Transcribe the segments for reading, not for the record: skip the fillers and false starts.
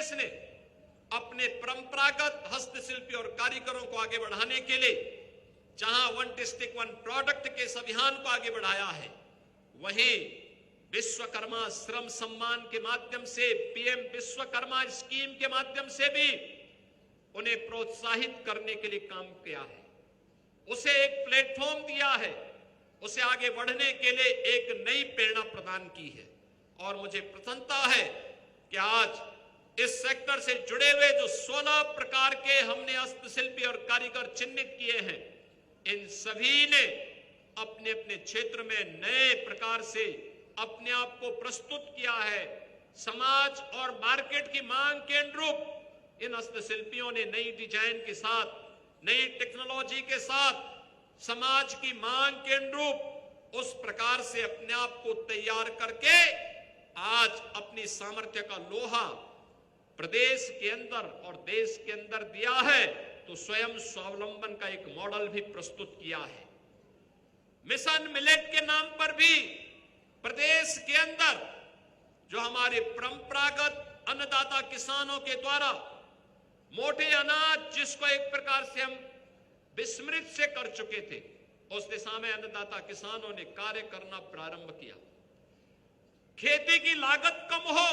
प्रदेश ने अपने परंपरागत हस्तशिल्पी और कारीगरों को आगे बढ़ाने के लिए जहां वन डिस्ट्रिक्ट वन प्रोडक्ट के इस अभियान को आगे बढ़ाया है, वहीं विश्वकर्मा श्रम सम्मान के माध्यम से, पीएम विश्वकर्मा स्कीम के माध्यम से भी उन्हें प्रोत्साहित करने के लिए काम किया है, उसे एक प्लेटफॉर्म दिया है, उसे आगे बढ़ने के लिए एक नई प्रेरणा प्रदान की है। और मुझे प्रसन्नता है कि आज इस सेक्टर से जुड़े हुए जो 16 प्रकार के हमने हस्तशिल्पी और कारीगर चिन्हित किए हैं, इन सभी ने अपने अपने क्षेत्र में नए प्रकार से अपने आप को प्रस्तुत किया है। समाज और मार्केट की मांग के अनुरूप इन हस्तशिल्पियों ने नई डिजाइन के साथ, नई टेक्नोलॉजी के साथ, समाज की मांग के अनुरूप उस प्रकार से अपने आप को तैयार करके आज अपनी सामर्थ्य का लोहा प्रदेश के अंदर और देश के अंदर दिया है, तो स्वयं स्वावलंबन का एक मॉडल भी प्रस्तुत किया है। मिशन मिलेट के नाम पर भी प्रदेश के अंदर जो हमारे परंपरागत अन्नदाता किसानों के द्वारा मोटे अनाज, जिसको एक प्रकार से हम विस्मृत से कर चुके थे, उस दिशा में अन्नदाता किसानों ने कार्य करना प्रारंभ किया। खेती की लागत कम हो,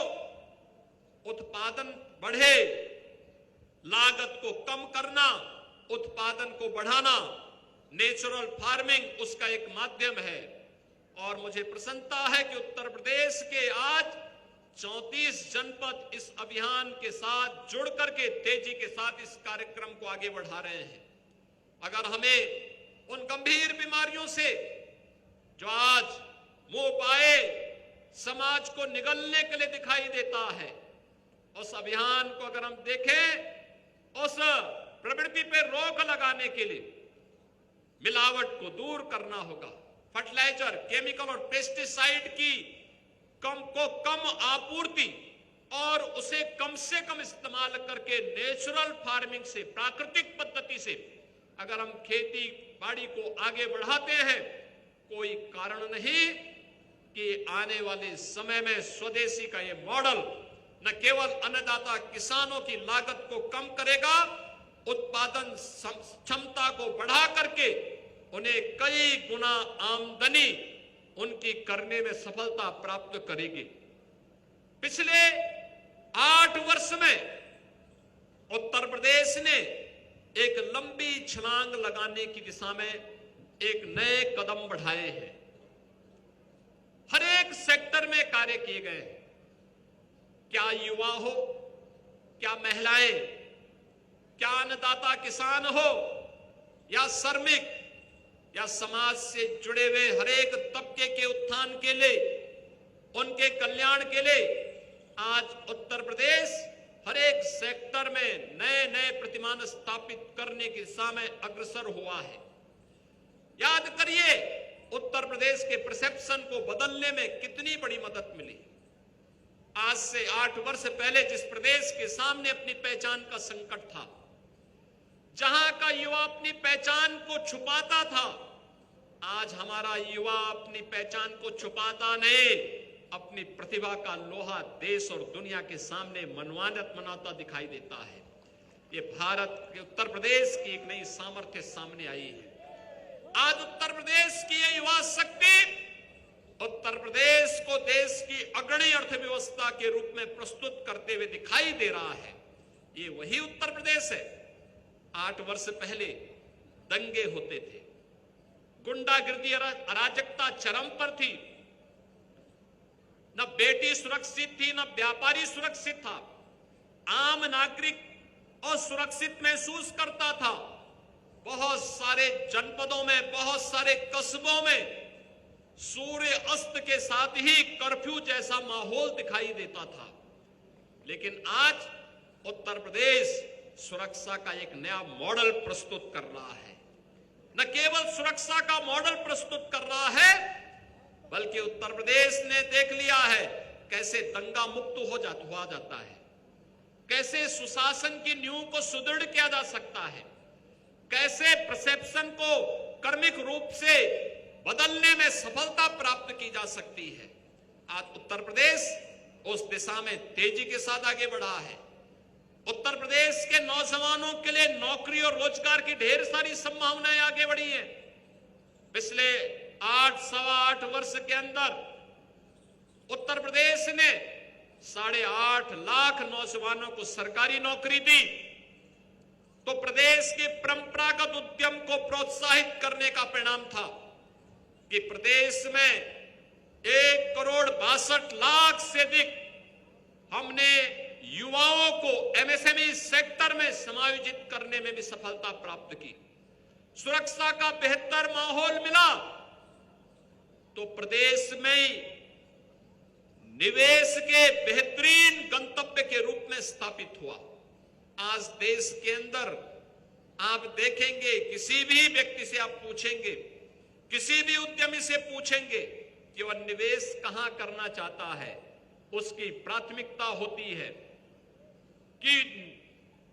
उत्पादन बढ़े, लागत को कम करना, उत्पादन को बढ़ाना, नेचुरल फार्मिंग उसका एक माध्यम है। और मुझे प्रसन्नता है कि उत्तर प्रदेश के आज 34 जनपद इस अभियान के साथ जुड़ करके तेजी के साथ इस कार्यक्रम को आगे बढ़ा रहे हैं। अगर हमें उन गंभीर बीमारियों से जो आज मुंह पाए समाज को निगलने के लिए दिखाई देता है, उस अभियान को अगर हम देखें, उस प्रवृत्ति पे रोक लगाने के लिए मिलावट को दूर करना होगा। फर्टिलाइजर, केमिकल और पेस्टिसाइड की कम आपूर्ति और उसे कम से कम इस्तेमाल करके नेचुरल फार्मिंग से, प्राकृतिक पद्धति से अगर हम खेती बाड़ी को आगे बढ़ाते हैं, कोई कारण नहीं कि आने वाले समय में स्वदेशी का ये मॉडल न केवल अन्नदाता किसानों की लागत को कम करेगा, उत्पादन क्षमता को बढ़ा करके उन्हें कई गुना आमदनी उनकी करने में सफलता प्राप्त करेगी। पिछले 8 वर्ष में उत्तर प्रदेश ने एक लंबी छलांग लगाने की दिशा में एक नए कदम बढ़ाए हैं। हर एक सेक्टर में कार्य किए गए हैं। क्या युवा हो, क्या महिलाएं, क्या अन्नदाता किसान हो या श्रमिक या समाज से जुड़े हुए हर एक तबके के उत्थान के लिए, उनके कल्याण के लिए आज उत्तर प्रदेश हर एक सेक्टर में नए नए प्रतिमान स्थापित करने की दिशा में अग्रसर हुआ है। याद करिए उत्तर प्रदेश के परसेप्शन को बदलने में कितनी बड़ी मदद मिली। आज से 8 वर्ष पहले जिस प्रदेश के सामने अपनी पहचान का संकट था, जहां का युवा अपनी पहचान को छुपाता था, आज हमारा युवा अपनी पहचान को छुपाता नहीं, अपनी प्रतिभा का लोहा देश और दुनिया के सामने मनाता दिखाई देता है। ये भारत के उत्तर प्रदेश की एक नई सामर्थ्य सामने आई है। आज उत्तर प्रदेश की ये युवा शक्ति उत्तर प्रदेश को देश की अग्रणी अर्थव्यवस्था के रूप में प्रस्तुत करते हुए दिखाई दे रहा है। ये वही उत्तर प्रदेश है। 8 वर्ष पहले दंगे होते थे, गुंडागिर्दी अराजकता चरम पर थी, न बेटी सुरक्षित थी, न व्यापारी सुरक्षित था, आम नागरिक असुरक्षित महसूस करता था। बहुत सारे जनपदों में, बहुत सारे कस्बों में सूर्य अस्त के साथ ही कर्फ्यू जैसा माहौल दिखाई देता था। लेकिन आज उत्तर प्रदेश सुरक्षा का एक नया मॉडल प्रस्तुत कर रहा है। न केवल सुरक्षा का मॉडल प्रस्तुत कर रहा है, बल्कि उत्तर प्रदेश ने देख लिया है कैसे दंगा मुक्त हुआ जाता है, कैसे सुशासन की नींव को सुदृढ़ किया जा सकता है, कैसे परसेप्शन को कर्मिक रूप से बदलने में सफलता प्राप्त की जा सकती है। आज उत्तर प्रदेश उस दिशा में तेजी के साथ आगे बढ़ा है। उत्तर प्रदेश के नौजवानों के लिए नौकरी और रोजगार की ढेर सारी संभावनाएं आगे बढ़ी हैं। पिछले 8-8.25 वर्ष के अंदर उत्तर प्रदेश ने 8.5 लाख नौजवानों को सरकारी नौकरी दी। तो प्रदेश के परंपरागत उद्यम को प्रोत्साहित करने का परिणाम था कि प्रदेश में 1,62,00,000 से अधिक हमने युवाओं को एमएसएमई सेक्टर में समायोजित करने में भी सफलता प्राप्त की। सुरक्षा का बेहतर माहौल मिला तो प्रदेश में निवेश के बेहतरीन गंतव्य के रूप में स्थापित हुआ। आज देश के अंदर आप देखेंगे, किसी भी व्यक्ति से आप पूछेंगे, किसी भी उद्यमी से पूछेंगे कि वह निवेश कहां करना चाहता है, उसकी प्राथमिकता होती है कि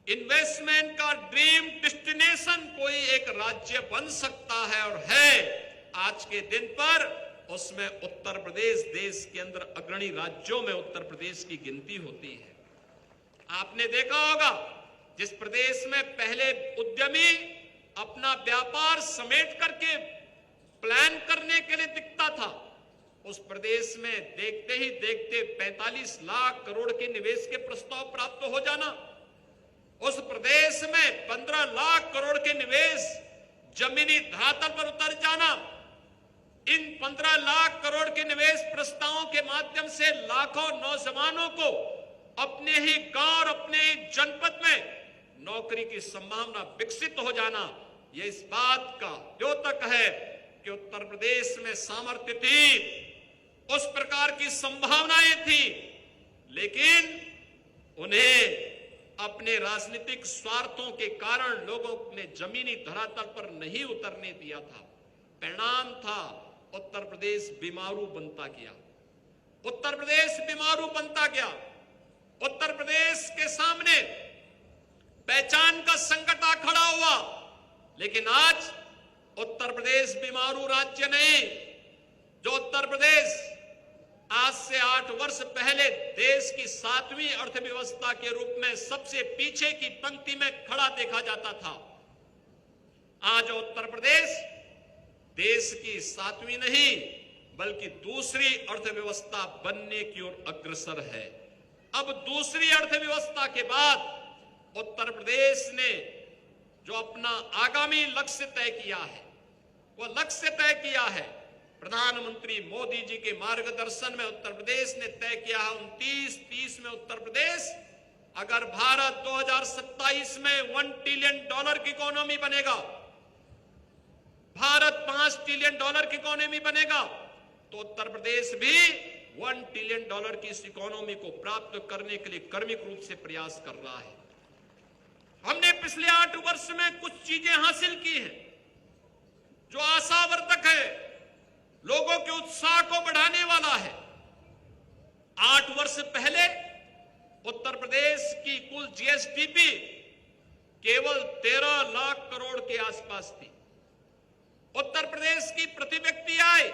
इन्वेस्टमेंट का ड्रीम डेस्टिनेशन कोई एक राज्य बन सकता है और है। आज के दिन पर उसमें उत्तर प्रदेश देश के अंदर अग्रणी राज्यों में उत्तर प्रदेश की गिनती होती है। आपने देखा होगा, जिस प्रदेश में पहले उद्यमी अपना व्यापार समेट करके प्लान करने के लिए दिखता था, उस प्रदेश में देखते ही देखते 45 लाख करोड़ के निवेश के प्रस्ताव प्राप्त हो जाना, उस प्रदेश में 15 लाख करोड़ के निवेश जमीनी धरातल पर उतर जाना, इन 15 लाख करोड़ के निवेश प्रस्तावों के माध्यम से लाखों नौजवानों को अपने ही गांव और अपने ही जनपद में नौकरी की संभावना विकसित हो जाना, यह इस बात का द्योतक है कि उत्तर प्रदेश में सामर्थ्य थी, उस प्रकार की संभावनाएं थी, लेकिन उन्हें अपने राजनीतिक स्वार्थों के कारण लोगों ने जमीनी धरातल पर नहीं उतरने दिया था। परिणाम था उत्तर प्रदेश बीमारू बनता गया, उत्तर प्रदेश बीमारू बनता गया। उत्तर प्रदेश के सामने पहचान का संकट आ खड़ा हुआ, लेकिन आज उत्तर प्रदेश बीमारू राज्य नहीं। जो उत्तर प्रदेश आज से 8 वर्ष पहले देश की 7वीं अर्थव्यवस्था के रूप में सबसे पीछे की पंक्ति में खड़ा देखा जाता था, आज उत्तर प्रदेश देश की 7वीं नहीं बल्कि दूसरी अर्थव्यवस्था बनने की ओर अग्रसर है। अब दूसरी अर्थव्यवस्था के बाद उत्तर प्रदेश ने जो अपना आगामी लक्ष्य तय किया है, वह लक्ष्य तय किया है प्रधानमंत्री मोदी जी के मार्गदर्शन में उत्तर प्रदेश ने तय किया है 29-30 में उत्तर प्रदेश अगर भारत 2027 में $1 ट्रिलियन की इकोनॉमी बनेगा, भारत $5 ट्रिलियन की इकोनॉमी बनेगा, तो उत्तर प्रदेश भी $1 ट्रिलियन की इस इकोनॉमी को प्राप्त करने के लिए कर्मिक रूप से प्रयास कर रहा है। हमने पिछले 8 वर्ष में कुछ चीजें हासिल की हैं जो आशावर्धक है, लोगों के उत्साह को बढ़ाने वाला है। 8 वर्ष पहले उत्तर प्रदेश की कुल जीएसडीपी केवल 13 लाख करोड़ के आसपास थी। उत्तर प्रदेश की प्रति व्यक्ति आय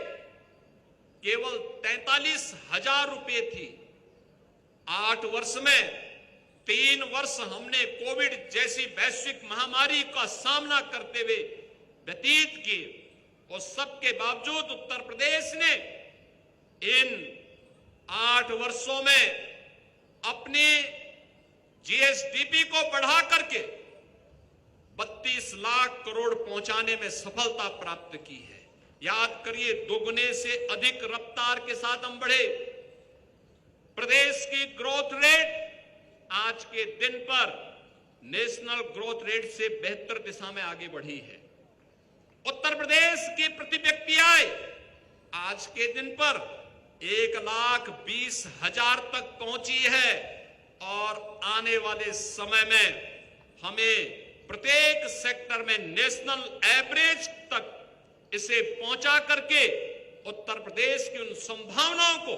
केवल 43,000 रुपये थी। 8 वर्ष में 3 वर्ष हमने कोविड जैसी वैश्विक महामारी का सामना करते हुए व्यतीत किए, और सबके बावजूद उत्तर प्रदेश ने इन 8 वर्षों में अपनी जीएसडीपी को बढ़ा करके 32 लाख करोड़ पहुंचाने में सफलता प्राप्त की है। याद करिए, दोगुने से अधिक रफ्तार के साथ हम बढ़े। प्रदेश की ग्रोथ रेट आज के दिन पर नेशनल ग्रोथ रेट से बेहतर दिशा में आगे बढ़ी है। उत्तर प्रदेश की प्रति व्यक्ति आय आज के दिन पर 1,20,000 तक पहुंची है, और आने वाले समय में हमें प्रत्येक सेक्टर में नेशनल एवरेज तक इसे पहुंचा करके उत्तर प्रदेश की उन संभावनाओं को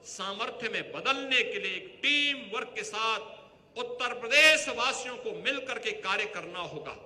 सामर्थ्य में बदलने के लिए एक टीम वर्क के साथ उत्तर प्रदेश वासियों को मिलकर के कार्य करना होगा।